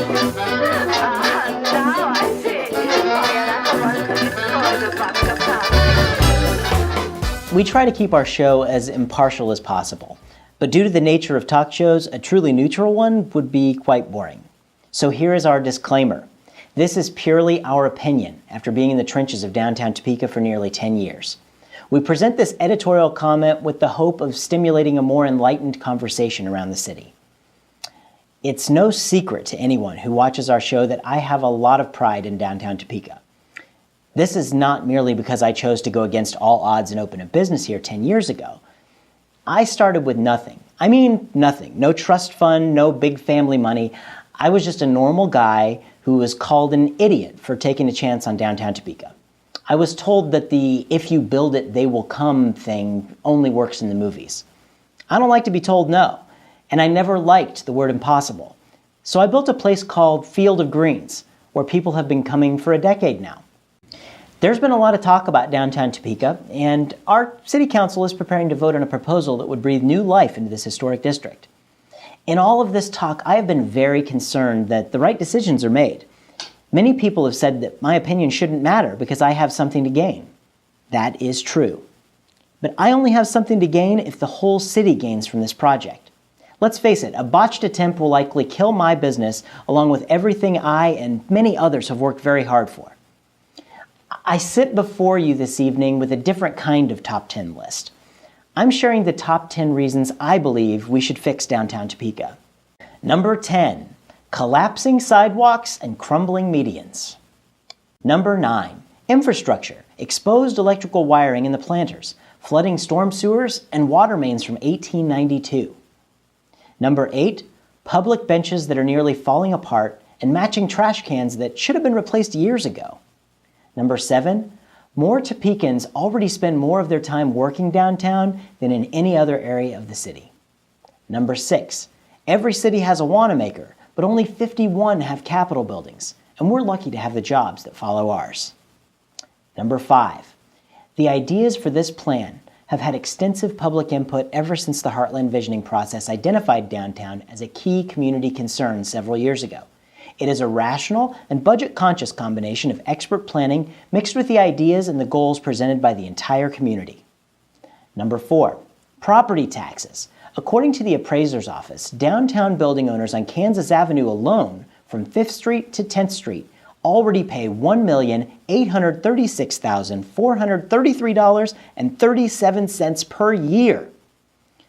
Now I see. We try to keep our show as impartial as possible, but due to the nature of talk shows, a truly neutral one would be quite boring. So here is our disclaimer. This is purely our opinion after being in the trenches of downtown Topeka for nearly 10 years. We present this editorial comment with the hope of stimulating a more enlightened conversation around the city. It's no secret to anyone who watches our show that I have a lot of pride in downtown Topeka. This is not merely because I chose to go against all odds and open a business here 10 years ago. I started with nothing. I mean nothing. No trust fund, no big family money. I was just a normal guy who was called an idiot for taking a chance on downtown Topeka. I was told that the "if you build it, they will come" thing only works in the movies. I don't like to be told no, and I never liked the word impossible. So I built a place called Field of Greens, where people have been coming for a decade now. There's been a lot of talk about downtown Topeka, and our city council is preparing to vote on a proposal that would breathe new life into this historic district. In all of this talk, I have been very concerned that the right decisions are made. Many people have said that my opinion shouldn't matter because I have something to gain. That is true. But I only have something to gain if the whole city gains from this project. Let's face it, a botched attempt will likely kill my business along with everything I and many others have worked very hard for. I sit before you this evening with a different kind of top 10 list. I'm sharing the top 10 reasons I believe we should fix downtown Topeka. Number 10, collapsing sidewalks and crumbling medians. Number 9, infrastructure, exposed electrical wiring in the planters, flooding storm sewers, and water mains from 1892. Number 8, public benches that are nearly falling apart and matching trash cans that should have been replaced years ago. Number 7, more Topekans already spend more of their time working downtown than in any other area of the city. Number 6, every city has a Wanamaker, but only 51 have Capitol buildings, and we're lucky to have the jobs that follow ours. Number 5, the ideas for this plan have had extensive public input ever since the Heartland Visioning process identified downtown as a key community concern several years ago. It is a rational and budget-conscious combination of expert planning mixed with the ideas and the goals presented by the entire community. Number 4, property taxes. According to the appraiser's office, downtown building owners on Kansas Avenue alone, from 5th Street to 10th Street, already pay $1,836,433.37 per year.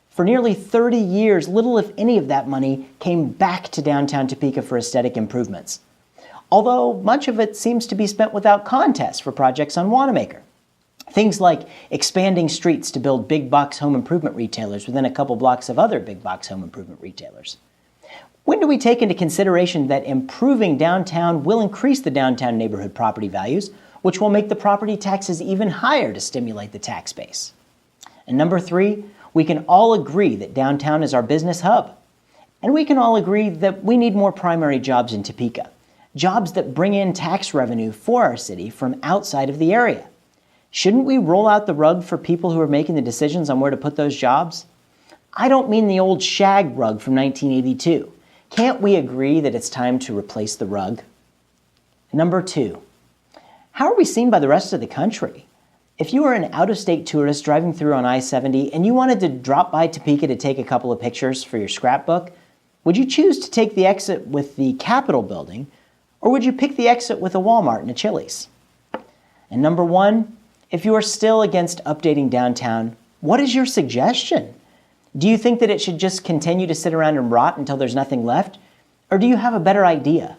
For nearly 30 years, little if any of that money came back to downtown Topeka for aesthetic improvements. Although much of it seems to be spent without contest for projects on Wanamaker. Things like expanding streets to build big box home improvement retailers within a couple blocks of other big box home improvement retailers. When do we take into consideration that improving downtown will increase the downtown neighborhood property values, which will make the property taxes even higher to stimulate the tax base? And number 3, we can all agree that downtown is our business hub. And we can all agree that we need more primary jobs in Topeka, jobs that bring in tax revenue for our city from outside of the area. Shouldn't we roll out the rug for people who are making the decisions on where to put those jobs? I don't mean the old shag rug from 1982. Can't we agree that it's time to replace the rug? Number 2, how are we seen by the rest of the country? If you were an out-of-state tourist driving through on I-70 and you wanted to drop by Topeka to take a couple of pictures for your scrapbook, would you choose to take the exit with the Capitol building, or would you pick the exit with a Walmart and a Chili's? And number 1, if you are still against updating downtown, what is your suggestion? Do you think that it should just continue to sit around and rot until there's nothing left? Or do you have a better idea?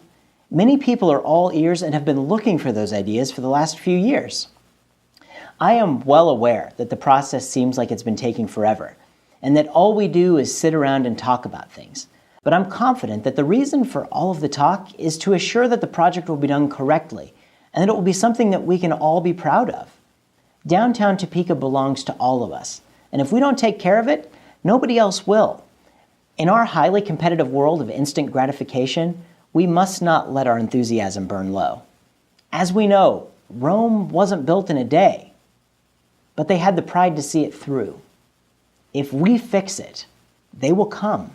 Many people are all ears and have been looking for those ideas for the last few years. I am well aware that the process seems like it's been taking forever, and that all we do is sit around and talk about things. But I'm confident that the reason for all of the talk is to assure that the project will be done correctly, and that it will be something that we can all be proud of. Downtown Topeka belongs to all of us, and if we don't take care of it, nobody else will. In our highly competitive world of instant gratification, we must not let our enthusiasm burn low. As we know, Rome wasn't built in a day, but they had the pride to see it through. If we fix it, they will come.